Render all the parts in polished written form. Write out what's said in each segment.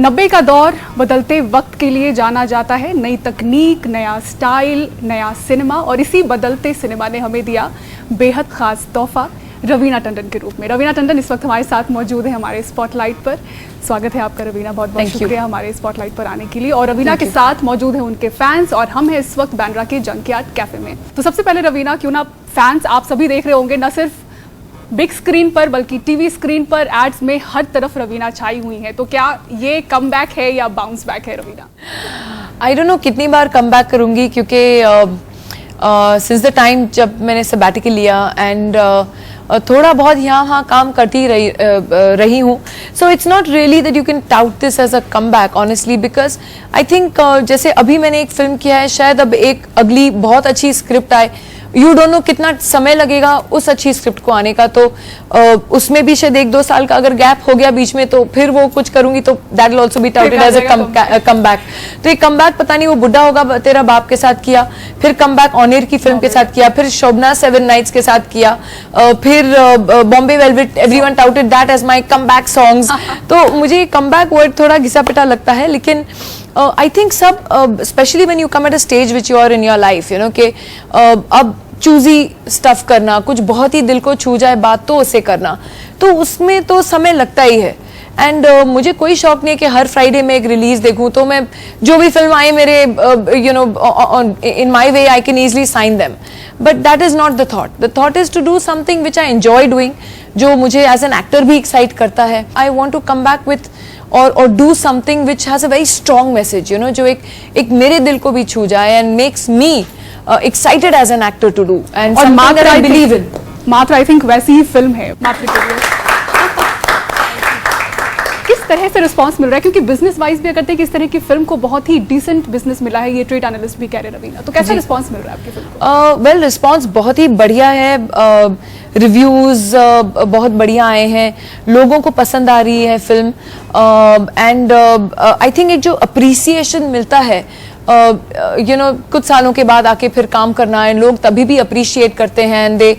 90 का दौर बदलते वक्त के लिए जाना जाता है। नई तकनीक, नया स्टाइल, नया सिनेमा, और इसी बदलते सिनेमा ने हमें दिया बेहद खास तोहफा रवीना टंडन के रूप में। रवीना टंडन इस वक्त हमारे साथ मौजूद है हमारे स्पॉटलाइट पर। स्वागत है आपका रवीना, बहुत बहुत शुक्रिया हमारे स्पॉटलाइट पर आने के लिए। और रवीना के साथ मौजूद हैं उनके फैंस, और हम हैं इस वक्त बांद्रा के जंकयार्ड कैफे में। तो सबसे पहले रवीना, क्यों ना फैंस आप सभी देख रहे होंगे, न सिर्फ बिग स्क्रीन पर बल्कि टीवी स्क्रीन पर एड्स में हर तरफ रवीना छाई हुई है, तो क्या ये कमबैक है या बाउंस बैक है रवीना? आई डोंट नो कितनी बार कमबैक करूंगी, क्योंकि सिंस द टाइम जब मैंने सबैटिकल लिया एंड थोड़ा बहुत यहाँ काम करती रही हूँ। So it's not really that you can tout this as a comeback honestly, because I think जैसे अभी मैंने एक फिल्म किया है, शायद अब एक अगली बहुत अच्छी स्क्रिप्ट आए। यू डोंट नो कितना समय लगेगा उस अच्छी स्क्रिप्ट को आने का, तो उसमें भी शायद 1-2 साल का अगर गैप हो गया बीच में, तो फिर वो कुछ करूंगी तो that will also be touted as a comeback. तो ये कमबैक पता नहीं वो बुढ़ा होगा तेरा बाप के साथ किया, फिर कमबैक ऑनियर की फिल्म के साथ किया, फिर शोभना 7 नाइट्स के साथ किया, फिर Bombay Velvet, everyone touted that as my comeback songs. तो मुझे कमबैक वर्ड थोड़ा घिसा पिटा लगता है, लेकिन आई थिंक सब specially when you come at a stage which you are in your life, you know कि अब चूजी स्टफ करना, कुछ बहुत ही दिल को छू जाए बात तो उसे करना, तो उसमें तो समय लगता ही है। एंड मुझे कोई शौक नहीं है कि हर फ्राइडे में एक रिलीज देखूं, तो मैं जो भी फिल्म आए मेरे you know in my way I can easily sign them, but that is not the thought. The thought is to do something which I enjoy doing, जो मुझे एज एन एक्टर भी एक्साइट करता है। I want to come back with और do something which has a very strong message, you know, जो एक मेरे दिल को भी छू जाए and makes me excited as an actor to do and something that I believe in. मात्र आई थिंक वैसी ही फिल्म है मात्र। किस तरह से रिस्पांस मिल रहा है, क्योंकि बिजनेस वाइज भी अगर देखते हैं कि इस तरह की फिल्म को बहुत ही डिसेंट बिजनेस मिला है, ये ट्रेड एनालिस्ट भी कह रहे हैं रवीना, तो कैसा रिस्पांस मिल रहा है आपकी फिल्म को? वेल, रिस्पांस बहुत ही बढ़िया है, रिव्यूज बहुत बढ़िया आए हैं, लोगों को पसंद आ रही है फिल्म, एंड आई थिंक एक जो अप्रिसिएशन मिलता है यू नो कुछ सालों के बाद आके फिर काम करना है, लोग तभी भी अप्रिशिएट करते हैं, and they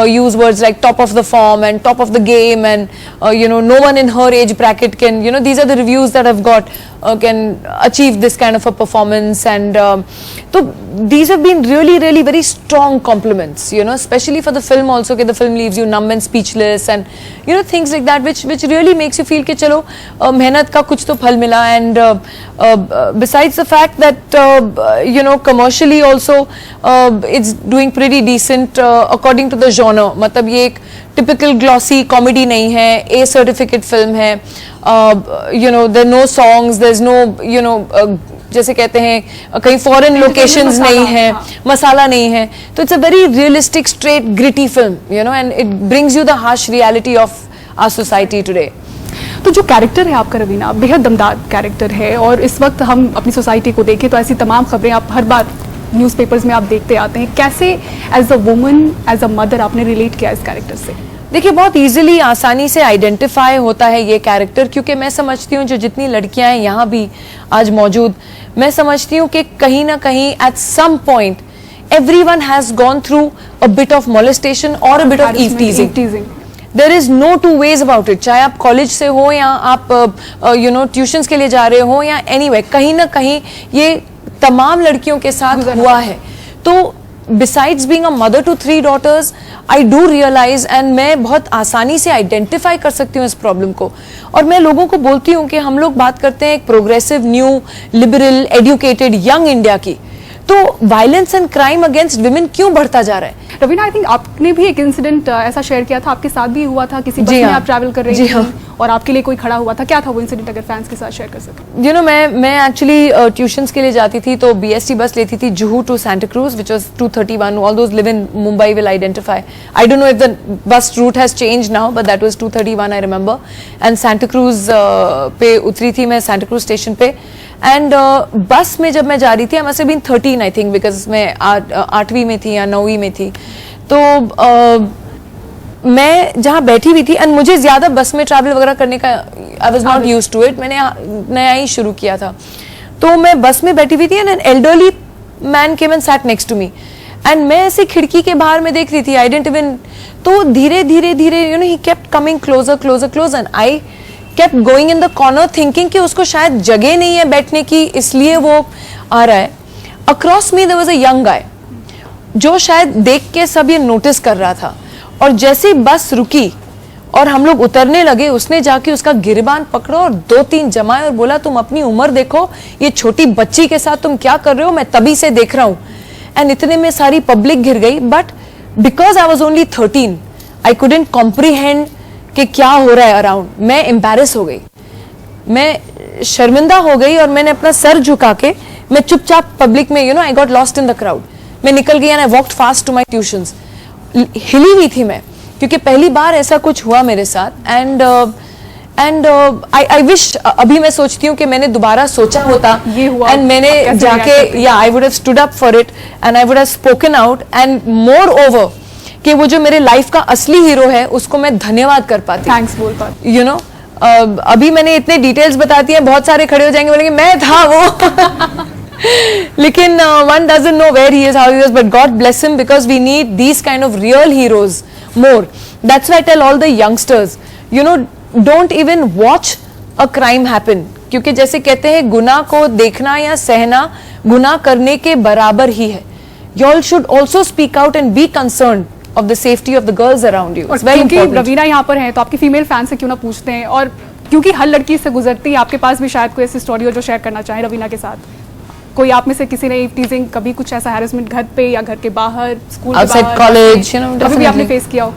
use words like top of the form and top of the game, and you know no one in her age bracket can, you know, these are the reviews that have got can achieve this kind of a performance, and so these have been really very strong compliments, you know, especially for the film also, that the film leaves you numb and speechless, and you know things like that which really makes you feel कि चलो मेहनत का कुछ तो फल मिला। and besides the fact that you know commercially also it's doing pretty decent according to the genre, मतलब ये एक टिपिकल ग्लॉसी कॉमेडी नहीं है, ए सर्टिफिकेट फिल्म है, you know there no songs, there is no you know जैसे कहते हैं कहीं फॉरेन लोकेशंस नहीं है, मसाला नहीं है, तो it's a very realistic straight gritty film, you know, and it brings you the harsh reality of our society today. तो जो कैरेक्टर है आपका रवीना, बेहद दमदार कैरेक्टर है, और इस वक्त हम अपनी सोसाइटी को देखें तो ऐसी तमाम खबरें आप हर बार न्यूज़पेपर्स में आप देखते आते हैं। कैसे as a woman, as a mother आपने रिलेट किया इस कैरेक्टर से? देखिए, बहुत इजीली, आसानी से आइडेंटिफाई होता है ये कैरेक्टर, क्योंकि मैं समझती हूँ जो जितनी लड़कियां हैं यहाँ भी आज मौजूद, मैं समझती हूँ कि कहीं ना कहीं at some point everyone has gone through a bit of molestation और a bit of eve teasing. There is no two ways about it, चाहे आप कॉलेज से हो या आप यू नो ट्यूशंस के लिए जा रहे हो या एनीवे, कहीं ना कहीं ये तमाम लड़कियों के साथ हुआ है। तो besides being a mother to 3 daughters, I do realise, and मैं बहुत आसानी से आइडेंटिफाई कर सकती हूँ इस प्रॉब्लम को। और मैं लोगों को बोलती हूँ कि हम लोग बात करते हैं एक progressive, new, liberal, educated, young India की, तो violence and crime against women क्यों बढ़ता जा रहा है? रवीना, आई थिंक आपने भी एक इंसिडेंट ऐसा शेयर किया था, आपके साथ भी हुआ था, किसी बस में आप ट्रैवल कर रही थी और आपके लिए कोई खड़ा हुआ था, क्या था वो इंसिडेंट, अगर फैंस के साथ शेयर कर सकें? यू नो, मैं एक्चुअली ट्यूशंस के लिए जाती थी, तो BST बस लेती थी Juhu to Santa Cruz, which was 231. All those live in Mumbai will identify, I don't know if the bus route has changed now, but that was 231 I remember. And Santa Cruz पे उतरी थी मैं, सांता क्रूज स्टेशन पे, एंड बस में जब मैं जा रही थी, I must have been 13 I think, because मैं 8वीं में थी या 9वीं में थी, तो मैं जहाँ बैठी हुई थी, एंड मुझे ज्यादा बस में ट्रैवल वगैरह करने का I was not used to it, मैंने नया ही शुरू किया था, तो मैं बस में बैठी हुई थी, and an elderly man came and sat next to me, and मैं ऐसे खिड़की के बाहर में देख रही थी, आई डिडंट इवन, तो धीरे धीरे you know he kept coming closer, and I kept going in the corner thinking कि उसको शायद जगह नहीं है बैठने की, इसलिए वो आ रहा है. Across me there was a young guy जो शायद देख के सब ये नोटिस कर रहा था, और जैसे ही बस रुकी और हम लोग उतरने लगे, उसने जाके उसका गिरबान पकड़ा और 2-3 जमाए और बोला तुम अपनी उम्र देखो, ये छोटी बच्ची के साथ तुम क्या कर रहे हो, मैं तभी से देख रहा हूँ. एंड इतने में सारी पब्लिक गिर गई. But because I was only 13 I couldn't comprehend कि क्या हो रहा है अराउंड. मैं एम्बैरेस हो गई, मैं शर्मिंदा हो गई, और मैंने अपना सर झुका के मैं चुपचाप पब्लिक में I got lost in the crowd. मैं निकल गई and I walked fast to my tuitions. हिली हुई थी मैं, क्योंकि पहली बार ऐसा कुछ हुआ मेरे साथ. एंड आई विश, अभी मैं सोचती हूँ कि मैंने दोबारा सोचा होता ये हुआ, एंड मैंने जाके I would have stood up for it and I would have spoken out. And more over कि वो जो मेरे लाइफ का असली हीरो है उसको मैं धन्यवाद कर पाती. थैंक्स बोल पाती. अभी मैंने इतने डिटेल्स बताती हैं, बहुत सारे खड़े हो जाएंगे बोलेंगे मैं था वो. लेकिन one doesn't know where he is, how he is, but God bless him, because we need these kind of real heroes more. That's why I tell all the youngsters, don't even watch a crime happen, क्योंकि जैसे कहते हैं गुनाह को देखना या सहना गुनाह करने के बराबर ही है. You all should also speak out and be concerned of the safety of the girls around you. It's very क्योंकि important. रवीना यहाँ पर हैं तो आपकी फीमेल फैन से क्यों ना पूछते हैं, और क्योंकि हर लड़की से गुजरती है, आपके पास भी शायद कोई ऐसी स्टोरी हो जो शेयर करना चाहे रवीना के साथ. कोई आप में से किसी ने टीजिंग, कभी कुछ ऐसा हैरेसमेंट घर पे या घर के बाहर, स्कूल के Outside बाहर, college, कभी भी आपने definitely. फेस किया हो?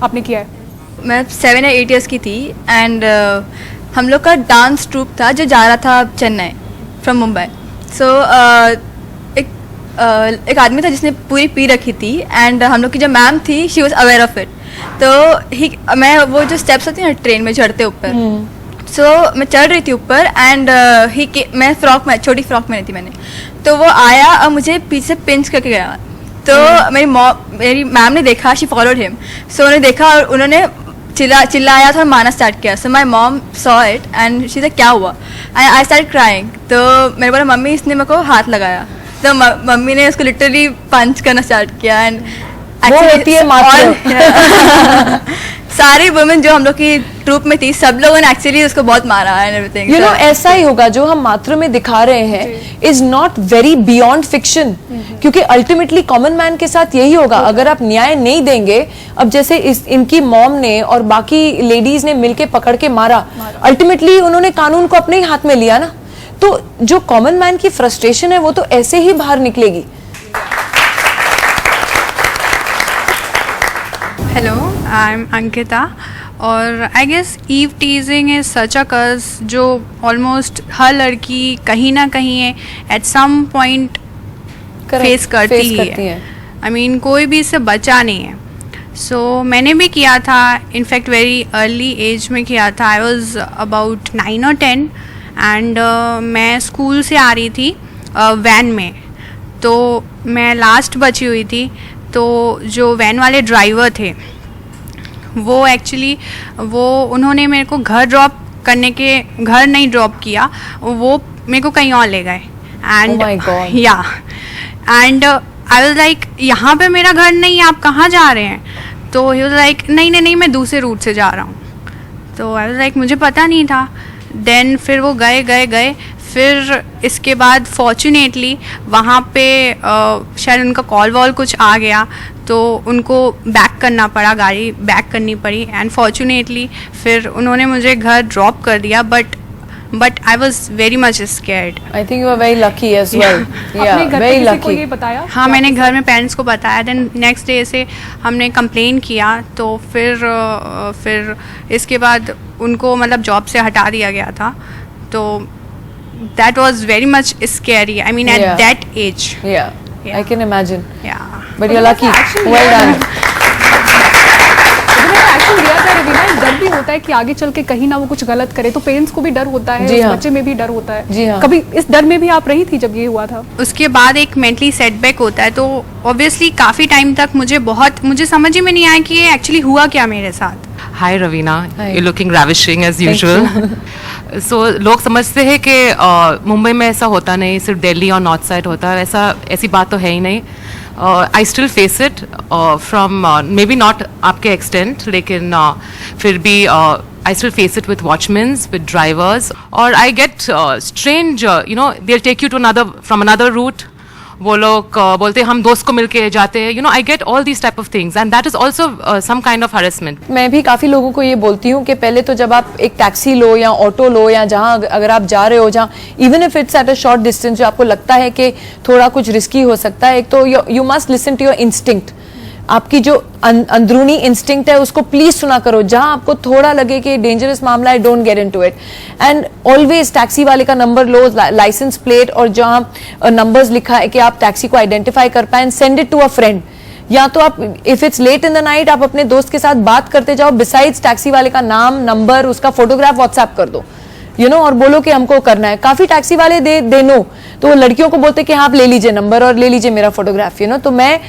आपने किया है? मैं 7 या 8 ईयर्स की थी एंड हम लोग का डांस ट्रूप था जो जा रहा था चेन्नई फ्रॉम मुंबई. सो एक आदमी था जिसने पूरी पी रखी थी, एंड हम लोग की जो मैम थी she was aware of it. तो मैं वो जो स्टेप्स होती हैं ना ट्रेन में चढ़ते ऊपर, सो मैं चढ़ रही थी ऊपर एंड मैं छोटी फ्रॉक में थी मैंने, तो वो आया और मुझे पीछे से पिंच करके गया. तो मेरी मैम ने देखा, शी फॉलोड हिम, सो उन्होंने देखा और उन्होंने चिल्लाया था और मारना स्टार्ट किया. So my mom saw it and she said क्या हुआ, एंड आई स्टार्ट क्राइंग. तो मैंने बोला मम्मी इसने मेरे को हाथ लगाया. तो मम्मी ने उसको लिटरली पंच करना स्टार्ट किया. एंड सारी वुमेन जो हम लोग की ट्रूप में थी, सब लोगों ने एक्चुअली उसको बहुत मारा एंड एवरीथिंग. ऐसा ही होगा जो हम मात्र में दिखा रहे हैं is not very beyond fiction, क्योंकि अल्टीमेटली कॉमन मैन के साथ यही होगा. अगर आप न्याय नहीं देंगे, अब जैसे इनकी मॉम ने और बाकी लेडीज ने मिलके पकड़ के मारा, अल्टीमेटली उन्होंने कानून को अपने ही हाथ में लिया ना. तो जो कॉमन मैन की फ्रस्ट्रेशन है वो तो ऐसे ही बाहर निकलेगी. Hello, I'm Ankita. और I guess eve teasing is such a curse जो ऑलमोस्ट हर लड़की कहीं ना कहीं एट सम पॉइंट फेस करती ही है. आई मीन कोई भी इससे बचा नहीं है. सो मैंने भी किया था, इनफैक्ट वेरी अर्ली एज में किया था. आई वॉज अबाउट 9 और 10 एंड मैं स्कूल से आ रही थी वैन में. तो मैं लास्ट बची हुई थी. तो जो वैन वाले ड्राइवर थे वो एक्चुअली उन्होंने मेरे को घर ड्रॉप करने के, घर नहीं ड्रॉप किया, वो मेरे को कहीं और ले गए. एंड या एंड आई वाज लाइक यहाँ पे मेरा घर नहीं है, आप कहाँ जा रहे हैं? तो ही वाज लाइक नहीं मैं दूसरे रूट से जा रहा हूँ. तो आई वाज लाइक मुझे पता नहीं था. देन फिर वो गए. फिर इसके बाद फॉर्चुनेटली वहाँ पे शायद उनका कॉल वॉल कुछ आ गया, तो उनको बैक करना पड़ा, गाड़ी बैक करनी पड़ी. एंड फॉर्चुनेटली फिर उन्होंने मुझे घर ड्रॉप कर दिया. But I was very much scared. I think you are very lucky as well. अपने घर पे किसी को ये बताया? हाँ, मैंने घर में पेरेंट्स को बताया. देन नेक्स्ट डे से हमने कंप्लेन किया. तो फिर इसके बाद उनको मतलब जॉब से हटा दिया गया था. तो that was very much scary. I mean, at that age. Yeah, I can imagine. Yeah. But you're lucky. Well done. Action लिया था रवीना. डर भी होता है कि आगे चल के कहीं ना वो कुछ गलत करे, तो पेरेंट्स को भी डर होता है, उस बच्चे में भी डर होता है. जी हाँ. कभी इस डर में भी आप रही थी जब ये हुआ था? उसके बाद एक मेंटली सेटबैक होता है. तो ऑब्वियसली काफ़ी टाइम तक मुझे समझ ही में नहीं आया कि ये एक्चुअली हुआ क्या मेरे साथ. Hi Ravina, you're looking ravishing as usual. So लोग समझते हैं कि मुंबई में ऐसा होता नहीं, सिर्फ दिल्ली और नॉर्थ साइड होता है. ऐसी बात तो है ही नहीं. I still face it from may be not आपके एक्सटेंट, लेकिन फिर भी I still face it with watchmen, with drivers, or I get strange, they'll take you to from another route. वो लोग बोलते हैं हम दोस्त को मिलके जाते हैं, I get all these type of things, and that is also some kind of harassment. मैं भी काफ़ी लोगों को ये बोलती हूँ कि पहले तो जब आप एक टैक्सी लो या ऑटो लो या जहाँ अगर आप जा रहे हो, जहाँ even if it's at a short distance, जो आपको लगता है कि थोड़ा कुछ रिस्की हो सकता है, एक तो you must listen to your instinct, आपकी जो अंदरूनी इंस्टिंक्ट है उसको प्लीज सुना करो. जहां आपको थोड़ा लगे कि डेंजरस मामला है, don't get into it. And always taxi वाले का नंबर लो, लाइसेंस प्लेट, और जहां नंबर्स लिखा है कि आप टैक्सी को आइडेंटिफाई कर पाए, send it to a friend. या तो आप if it's late in the night आप अपने दोस्त के साथ बात करते जाओ, बिसाइड्स टैक्सी वाले का नाम, नंबर, उसका फोटोग्राफ व्हाट्सएप कर दो, और बोलो कि हमको करना है. काफी टैक्सी वाले दे नो, तो वो लड़कियों को बोलते कि हाँ आप ले लीजिए नंबर और ले लीजिए मेरा फोटोग्राफ. तो मैं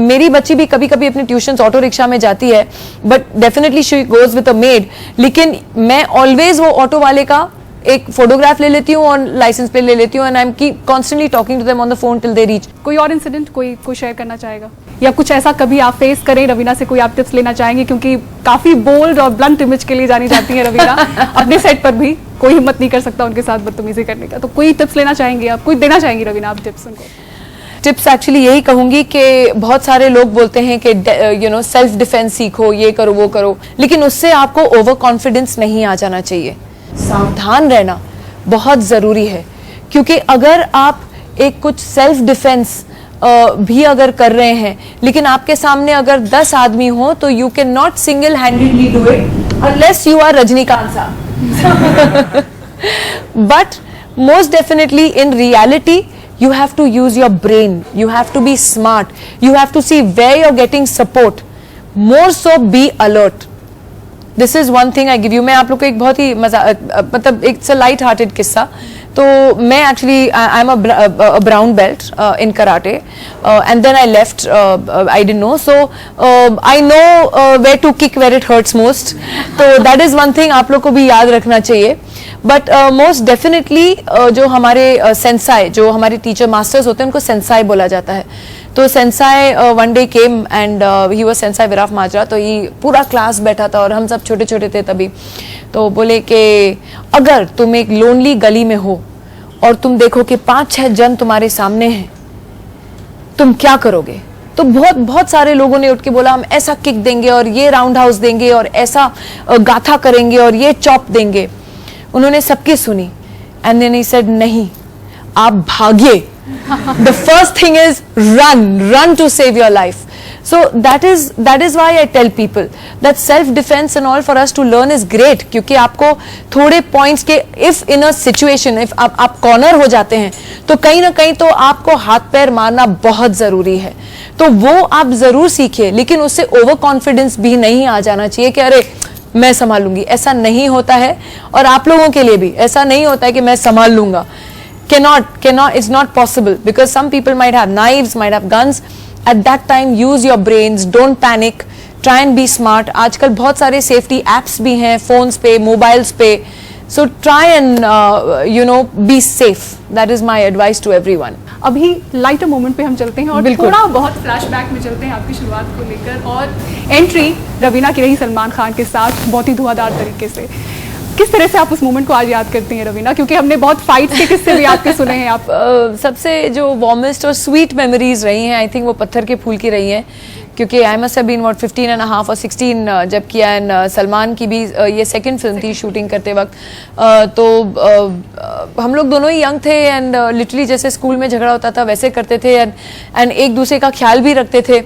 मेरी बच्ची भी कभी कभी अपनी ट्यूशन ऑटो रिक्शा में जाती है, but definitely she goes with a made, लेकिन मैं ऑलवेज वो ऑटो वाले का एक फोटोग्राफ ले लेती हूँ और लाइसेंस प्लेट ले लेती हूँ, and I am constantly talking to them on the phone till they reach. कोई और इंसिडेंट कोई शेयर करना चाहेगा, या कुछ ऐसा कभी आप फेस करें? रवीना से कोई आप टिप्स लेना चाहेंगे, क्योंकि काफी बोल्ड और ब्लंट इमेज के लिए जानी जाती है रवीना. अपने सेट पर भी कोई हिम्मत नहीं कर सकता उनके साथ बदतमीजी करने का, तो कोई टिप्स लेना चाहेंगे आप, कोई देना चाहेंगे रवीना आप टिप्स उनको? टिप्स एक्चुअली यही कहूंगी कि बहुत सारे लोग बोलते हैं कि सेल्फ डिफेंस सीखो, ये करो वो करो, लेकिन उससे आपको ओवर कॉन्फिडेंस नहीं आ जाना चाहिए. सावधान रहना बहुत जरूरी है, क्योंकि अगर आप एक कुछ सेल्फ डिफेंस भी अगर कर रहे हैं, लेकिन आपके सामने अगर 10 आदमी हो, तो you can not single handedly do it unless you are Rajinikanth साहब. But most definitely in reality you have to use your brain, you have to be smart, you have to see where you're getting support, more so be alert. This is one thing I give you. मैं आप लोग को एक बहुत ही मतलब एक light hearted किस्सा. तो मैं actually I am a brown belt in karate, and then I left, I didn't know, so I know where to kick where it hurts most. तो दैट इज वन थिंग आप लोग को भी याद रखना चाहिए. बट मोस्ट डेफिनेटली जो हमारे सेंसाई, जो हमारे टीचर मास्टर्स होते हैं, उनको सेंसाई बोला जाता है. तो sensei one day came and he was sensei Viraf Majra. तो ये पूरा क्लास बैठा था और हम सब छोटे छोटे थे तभी. तो बोले कि अगर तुम एक लोनली गली में हो और तुम देखो कि 5-6 जन तुम्हारे सामने हैं, तुम क्या करोगे? तो बहुत सारे लोगों ने उठ के बोला हम ऐसा किक देंगे और ये राउंड हाउस देंगे और ऐसा गाथा करेंगे और ये चॉप देंगे. उन्होंने सबकी सुनी, एंड देन ही सेड नहीं, आप भागिए. The first thing is run to save your life. So that is why I tell people that self defense and all for us to learn is great, क्योंकि आपको थोड़े points के if in a situation if आप corner हो जाते हैं, तो कहीं ना कहीं तो आपको हाथ पैर मारना बहुत जरूरी है. तो वो आप जरूर सीखिए, लेकिन उससे ओवर कॉन्फिडेंस भी नहीं आ जाना चाहिए कि अरे मैं संभालूंगी. ऐसा नहीं होता है, और आप लोगों के लिए भी ऐसा नहीं होता है कि मैं संभाल लूंगा. Cannot, it's not possible, because some people might have knives, might have guns. At that time, use your brains, don't panic, try and be smart. आजकल बहुत सारे safety apps भी हैं phones पे, mobiles पे. So try and be safe. That is my advice to everyone. अभी lighter moment पे हम चलते हैं और बिल्कुल. थोड़ा बहुत फ्लैशबैक में चलते हैं आपकी शुरुआत को लेकर. और एंट्री रवीना की रही सलमान खान के साथ बहुत ही धुआंधार तरीके से. किस तरह से आप उस मोमेंट को आज याद करती हैं रवीना, क्योंकि हमने बहुत फाइट्स के किस्से भी आपके सुने हैं. आप सबसे जो वार्मेस्ट और स्वीट मेमोरीज रही हैं, आई थिंक वो पत्थर के फूल की रही हैं, क्योंकि आई मस्ट हैव बीन 15.5 और 16 जब किया. एंड सलमान की भी ये सेकंड फिल्म थी शूटिंग करते वक्त. तो हम लोग दोनों ही यंग थे, एंड लिटरली जैसे स्कूल में झगड़ा होता था वैसे करते थे, एंड एक दूसरे का ख्याल भी रखते थे.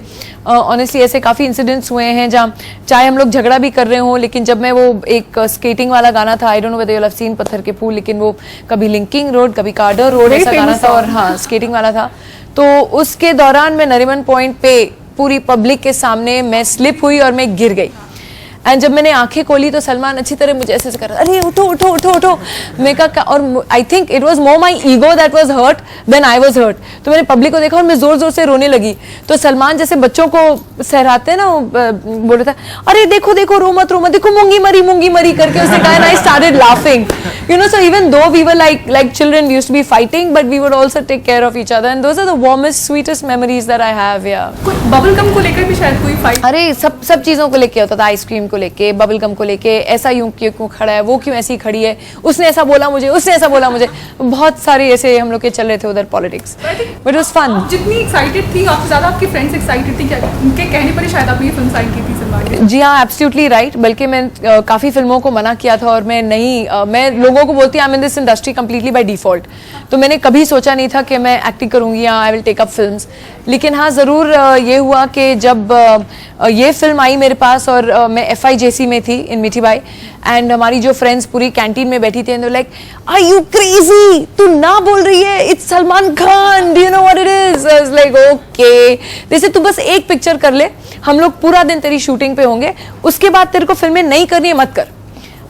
ऑनेस्टली ऐसे काफ़ी इंसिडेंट्स हुए हैं जहाँ चाहे हम लोग झगड़ा भी कर रहे हों, लेकिन जब मैं वो एक स्केटिंग वाला गाना था, आई don't know whether you have seen पत्थर के फूल, लेकिन वो कभी लिंकिंग रोड कभी कार्डर रोड ऐसा गाना था, और हाँ स्केटिंग वाला था. तो उसके दौरान मैं नरीमन पॉइंट पे पूरी पब्लिक के सामने मैं स्लिप हुई और मैं गिर गई. एंड जब मैंने आंखें खोली तो सलमान अच्छी तरह मुझे ऐसे कर रहा, अरे उठो उठो उठो उठो. मैं कहा, और I think it was more my ego that was hurt then I was hurt. तो मैंने पब्लिक को देखा और मैं जोर जोर से रोने लगी. तो सलमान जैसे बच्चों को सहराते हैं ना, बोल रहा था, अरे देखो देखो रो मत देखो मूंगी मरी करके उसने कहा. I started laughing, so even though we were like children, we used to be fighting, but we would also take care of each other, and those are the warmest sweetest memories that I have. Yeah. Bubble gum को लेकर भी शायद कोई fight? अरे सब चीजों को लेके होता था. आइसक्रीम को लेके, बबल गम को लेके, ऐसा यूं क्यों खड़ा है, वो क्यों ऐसी खड़ी है, उसने ऐसा बोला मुझे, उसने ऐसा बोला मुझे, बहुत सारे ऐसे हम लोग के चल रहे थे उधर politics, but it was fun. जितनी एक्साइटेड थी आपसे ज़्यादा आपकी फ्रेंड्स एक्साइटेड थी क्या? उनके कहने पर ही शायद आपने ये फिल्म साइन की थी सलमान की। जी हाँ, एब्सोल्युटली राइट। बल्कि मैं काफ़ी फिल्मों को मना किया था और मैं नहीं मैं लोगों को बोलती I am in this industry completely by default, तो मैंने कभी सोचा नहीं था कि मैं एक्टिंग करूँगी या I will take up films. लेकिन हाँ, ज़रूर ये हुआ कि जब ये फिल्म आई मेरे पास और मैं FIJC में थी इन मीठी बाई, एंड हमारी जो फ्रेंड्स पूरी कैंटीन में बैठी थी, and like are you crazy, तू ना बोल रही है, it's Salman Khan, do you know what it is? I was like okay, जैसे तू बस एक पिक्चर कर ले, हम लोग पूरा दिन तेरी शूटिंग पे होंगे, उसके बाद तेरे को फिल्में नहीं करनी है, मत कर।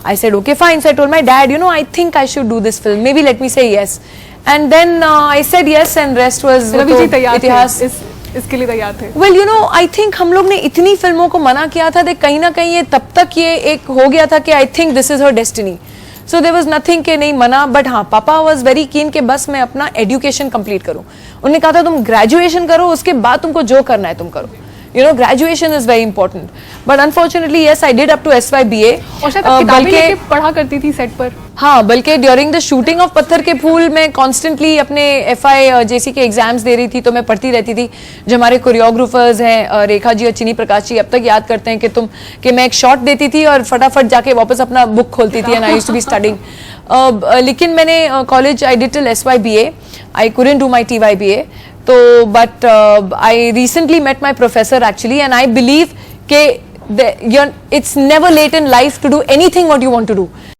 I said okay fine, so I told my dad, you know, I think I should do this film, maybe let me say yes, and then I said yes and rest was Ravi ji तैयार इतिहास। थे इसके लिए तैयार थे? Well, you know, I think हम लोग ने इतनी फिल्मों को मना किया था, कहीं ना कहीं ये तब तक ये एक हो गया था कि I think this is her destiny, so there was nothing कि नहीं मना, but हाँ, पापा was very keen कि बस मैं अपना एजुकेशन कंप्लीट करूँ। उन्होंने कहा था तुम ग्रेजुएशन करो, उसके बाद तुमको जो करना है तुम करो, you know, graduation is very important, but unfortunately yes, I did up to SYBA। और शायद आप किताबें लेके पढ़ा करती थी सेट पर? हाँ, बल्कि ड्यूरिंग द शूटिंग ऑफ पत्थर के फूल मैं कॉन्स्टेंटली अपने FIJC के एग्जाम्स दे रही थी, तो मैं पढ़ती रहती थी। जो हमारे कोरियोग्राफर्स हैं रेखा जी और चिनी प्रकाश जी अब तक याद करते हैं कि मैं एक शॉट देती थी और फटाफट जाके वापस अपना बुक खोलती थी, and I used to be studying. लेकिन मैंने college I did till SYBA, I couldn't do my TYBA, तो but I recently met my professor actually, and I believe कि it's never late in life to do anything what you want to do.